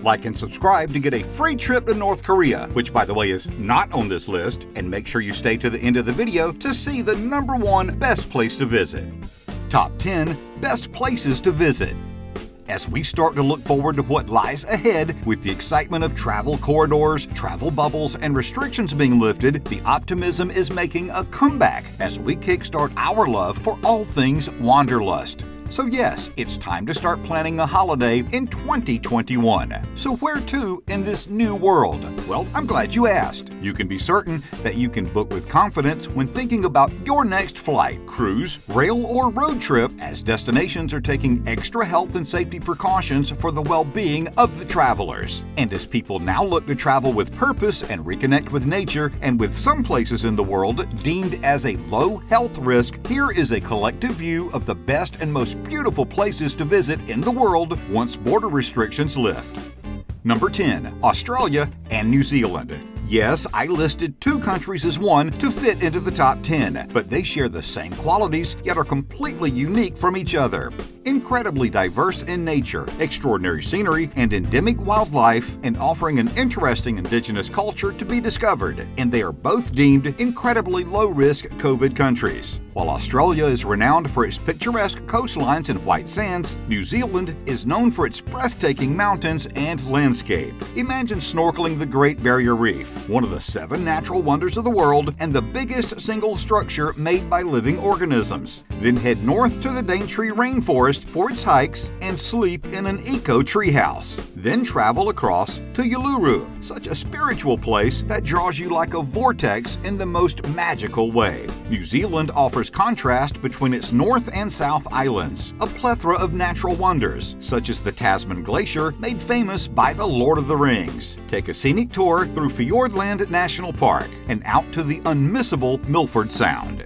Like and subscribe to get a free trip to North Korea, which by the way is not on this list, and make sure you stay to the end of the video to see the #1 best place to visit. Top 10 Best Places to Visit. As we start to look forward to what lies ahead, with the excitement of travel corridors, travel bubbles, and restrictions being lifted, the optimism is making a comeback as we kickstart our love for all things wanderlust. So yes, it's time to start planning a holiday in 2021. So where to in this new world? Well, I'm glad you asked. You can be certain that you can book with confidence when thinking about your next flight, cruise, rail, or road trip, as destinations are taking extra health and safety precautions for the well-being of the travelers. And as people now look to travel with purpose and reconnect with nature, and with some places in the world deemed as a low health risk, here is a collective view of the best and most beautiful places to visit in the world once border restrictions lift. Number 10. Australia and New Zealand. Yes, I listed 2 countries as one to fit into the top 10, but they share the same qualities yet are completely unique from each other. Incredibly diverse in nature, extraordinary scenery, and endemic wildlife, and offering an interesting indigenous culture to be discovered, and they are both deemed incredibly low-risk COVID countries. While Australia is renowned for its picturesque coastlines and white sands, New Zealand is known for its breathtaking mountains and landscape. Imagine snorkeling the Great Barrier Reef, one of the 7 natural wonders of the world and the biggest single structure made by living organisms. Then head north to the Daintree Rainforest for its hikes and sleep in an eco treehouse. Then travel across to Uluru, such a spiritual place that draws you like a vortex in the most magical way. New Zealand offers contrast between its North and South Islands, a plethora of natural wonders, such as the Tasman Glacier, made famous by The Lord of the Rings. Take a scenic tour through Fiordland National Park and out to the unmissable Milford Sound.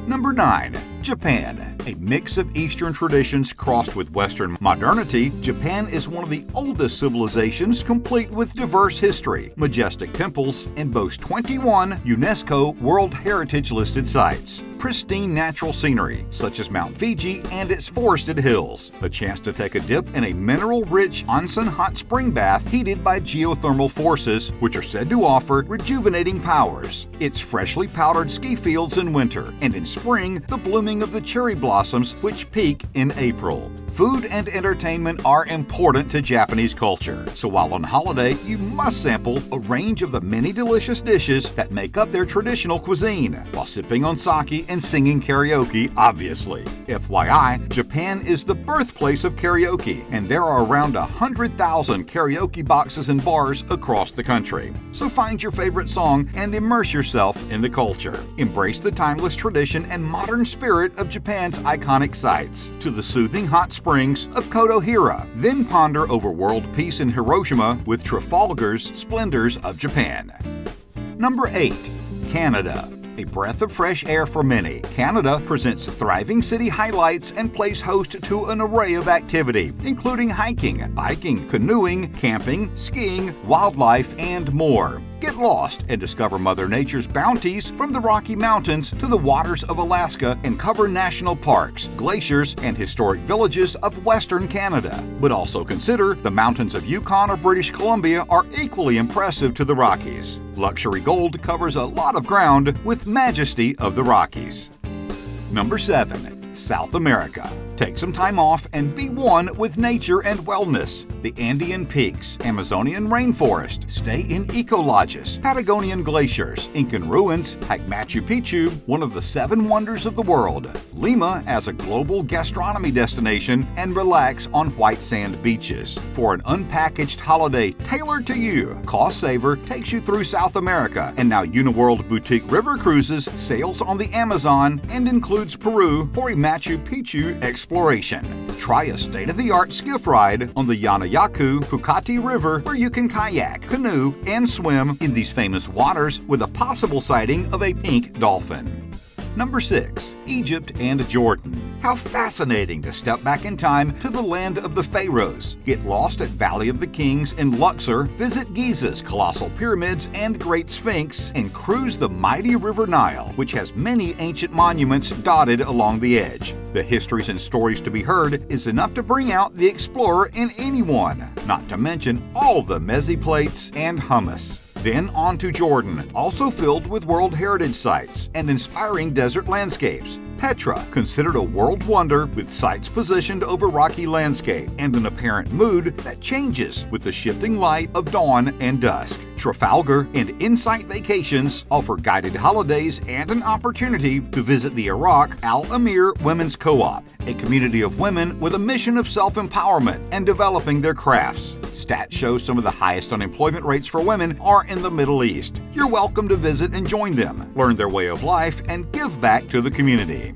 Number 9. Japan. A mix of Eastern traditions crossed with Western modernity, Japan is one of the oldest civilizations, complete with diverse history, majestic temples, and boasts 21 UNESCO World Heritage listed sites. Pristine natural scenery, such as Mount Fuji and its forested hills. A chance to take a dip in a mineral-rich onsen hot spring bath heated by geothermal forces, which are said to offer rejuvenating powers. It's freshly powdered ski fields in winter, and in spring, the blooming of the cherry blossoms, which peak in April. Food and entertainment are important to Japanese culture, so while on holiday, you must sample a range of the many delicious dishes that make up their traditional cuisine, while sipping on sake and singing karaoke, obviously. FYI, Japan is the birthplace of karaoke, and there are around 100,000 karaoke boxes and bars across the country. So find your favorite song and immerse yourself in the culture. Embrace the timeless tradition and modern spirit of Japan's iconic sites, to the soothing hot springs of Kotohira. Then ponder over world peace in Hiroshima with Trafalgar's splendors of Japan. Number 8. Canada. A breath of fresh air for many, Canada presents thriving city highlights and plays host to an array of activity, including hiking, biking, canoeing, camping, skiing, wildlife, and more. Get lost and discover Mother Nature's bounties from the Rocky Mountains to the waters of Alaska and cover national parks, glaciers, and historic villages of Western Canada. But also consider the mountains of Yukon or British Columbia are equally impressive to the Rockies. Luxury Gold covers a lot of ground with Majesty of the Rockies. Number 7. South America. Take some time off and be one with nature and wellness. The Andean peaks, Amazonian rainforest, stay in eco-lodges, Patagonian glaciers, Incan ruins, hike Machu Picchu, one of the 7 wonders of the world, Lima as a global gastronomy destination, and relax on white sand beaches. For an unpackaged holiday tailored to you, Cost Saver takes you through South America, and now Uniworld Boutique River Cruises sails on the Amazon and includes Peru for a Machu Picchu exploration. Try a state-of-the-art skiff ride on the Yanayacu-Pucati River, where you can kayak, canoe, and swim in these famous waters with a possible sighting of a pink dolphin. Number 6. Egypt and Jordan. How fascinating to step back in time to the land of the pharaohs. Get lost at Valley of the Kings in Luxor, visit Giza's colossal pyramids and Great Sphinx, and cruise the mighty River Nile, which has many ancient monuments dotted along the edge. The histories and stories to be heard is enough to bring out the explorer in anyone, not to mention all the meze plates and hummus. Then on to Jordan, also filled with World Heritage sites and inspiring desert landscapes. Petra, considered a world wonder with sites positioned over rocky landscape and an apparent mood that changes with the shifting light of dawn and dusk. Trafalgar and Insight Vacations offer guided holidays and an opportunity to visit the Iraq Al Amir Women's Co-op, a community of women with a mission of self-empowerment and developing their crafts. Stats show some of the highest unemployment rates for women are in the Middle East. You're welcome to visit and join them, learn their way of life, and give back to the community.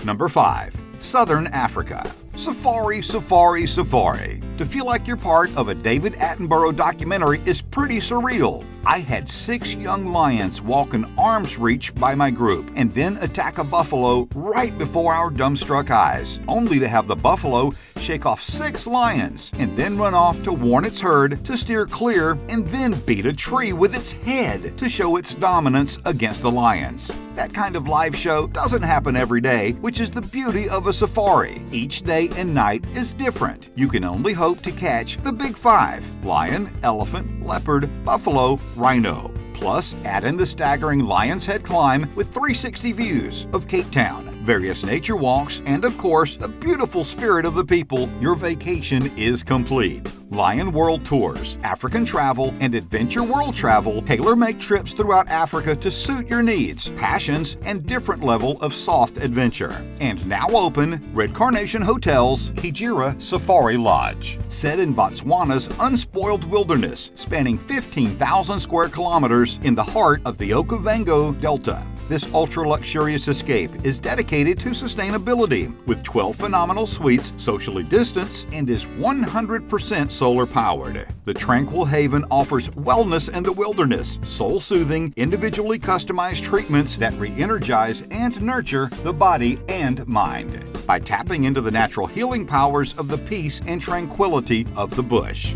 Number 5. Southern Africa. Safari, safari, safari. To feel like you're part of a David Attenborough documentary is pretty surreal. I had 6 young lions walk in arm's reach by my group and then attack a buffalo right before our dumbstruck eyes, only to have the buffalo shake off 6 lions and then run off to warn its herd to steer clear and then beat a tree with its head to show its dominance against the lions. That kind of live show doesn't happen every day, which is the beauty of a safari. Each day and night is different. You can only hope to catch the big 5: lion, elephant, leopard, buffalo, rhino. Plus, add in the staggering Lion's Head climb with 360 views of Cape Town, various nature walks, and of course, the beautiful spirit of the people. Your vacation is complete. Lion World Tours, African Travel, and Adventure World Travel tailor-make trips throughout Africa to suit your needs, passions, and different level of soft adventure. And now open, Red Carnation Hotels, Kijira Safari Lodge. Set in Botswana's unspoiled wilderness, spanning 15,000 square kilometers in the heart of the Okavango Delta. This ultra-luxurious escape is dedicated to sustainability with 12 phenomenal suites, socially distanced, and is 100% solar-powered. The Tranquil Haven offers wellness in the wilderness, soul-soothing, individually customized treatments that re-energize and nurture the body and mind by tapping into the natural healing powers of the peace and tranquility of the bush.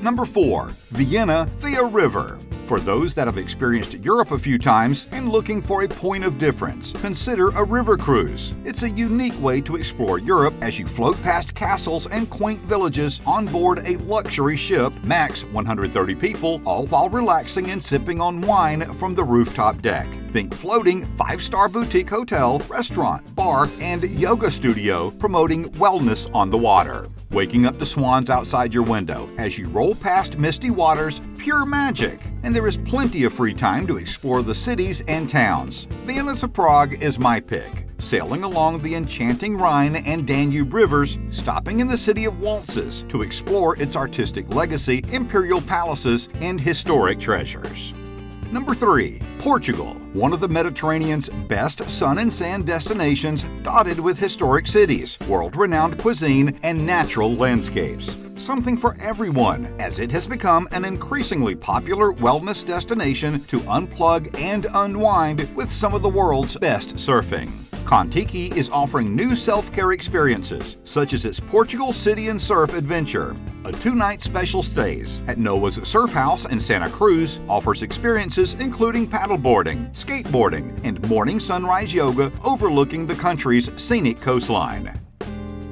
Number 4. Vienna Via River. For those that have experienced Europe a few times and looking for a point of difference, consider a river cruise. It's a unique way to explore Europe as you float past castles and quaint villages on board a luxury ship, max 130 people, all while relaxing and sipping on wine from the rooftop deck. Think floating 5-star boutique hotel, restaurant, bar, and yoga studio promoting wellness on the water. Waking up to swans outside your window as you roll past misty waters, pure magic. And there is plenty of free time to explore the cities and towns. Vienna to Prague is my pick. Sailing along the enchanting Rhine and Danube rivers, stopping in the city of waltzes to explore its artistic legacy, imperial palaces, and historic treasures. Number 3. Portugal, one of the Mediterranean's best sun and sand destinations, dotted with historic cities, world-renowned cuisine, and natural landscapes. Something for everyone, as it has become an increasingly popular wellness destination to unplug and unwind with some of the world's best surfing. Contiki is offering new self-care experiences, such as its Portugal City and Surf Adventure. A 2-night special stays at Noah's Surf House in Santa Cruz offers experiences including paddleboarding, skateboarding, and morning sunrise yoga overlooking the country's scenic coastline.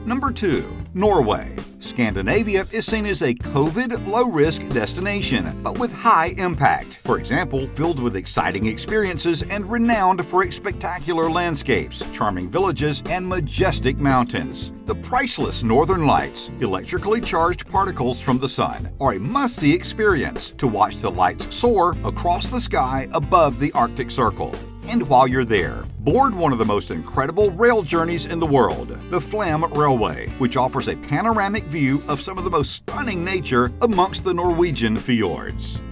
Number 2. Norway. Scandinavia is seen as a COVID low-risk destination, but with high impact. For example, filled with exciting experiences and renowned for its spectacular landscapes, charming villages, and majestic mountains. The priceless northern lights, electrically charged particles from the sun, are a must-see experience to watch the lights soar across the sky above the Arctic Circle. And while you're there, board one of the most incredible rail journeys in the world, the Flam Railway, which offers a panoramic view of some of the most stunning nature amongst the Norwegian fjords.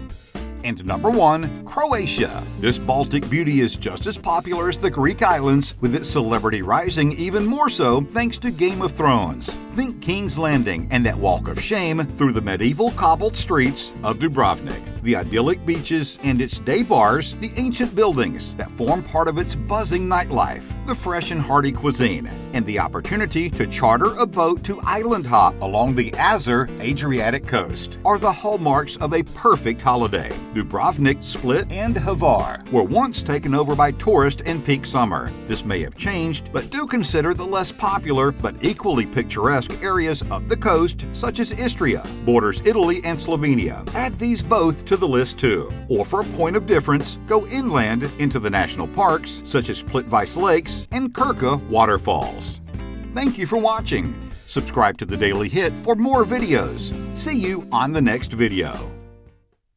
And number 1, Croatia. This Baltic beauty is just as popular as the Greek islands, with its celebrity rising even more so thanks to Game of Thrones. Think King's Landing and that walk of shame through the medieval cobbled streets of Dubrovnik. the idyllic beaches and its day bars, the ancient buildings that form part of its buzzing nightlife, the fresh and hearty cuisine, and the opportunity to charter a boat to island hop along the Adriatic coast are the hallmarks of a perfect holiday. Dubrovnik, Split, and Hvar were once taken over by tourists in peak summer. This may have changed, but do consider the less popular but equally picturesque areas of the coast, such as Istria, borders Italy and Slovenia. Add these both to the list too. Or for a point of difference, go inland into the national parks, such as Plitvice Lakes and Krka waterfalls. Thank you for watching. Subscribe to The Daily Hit for more videos. See you on the next video.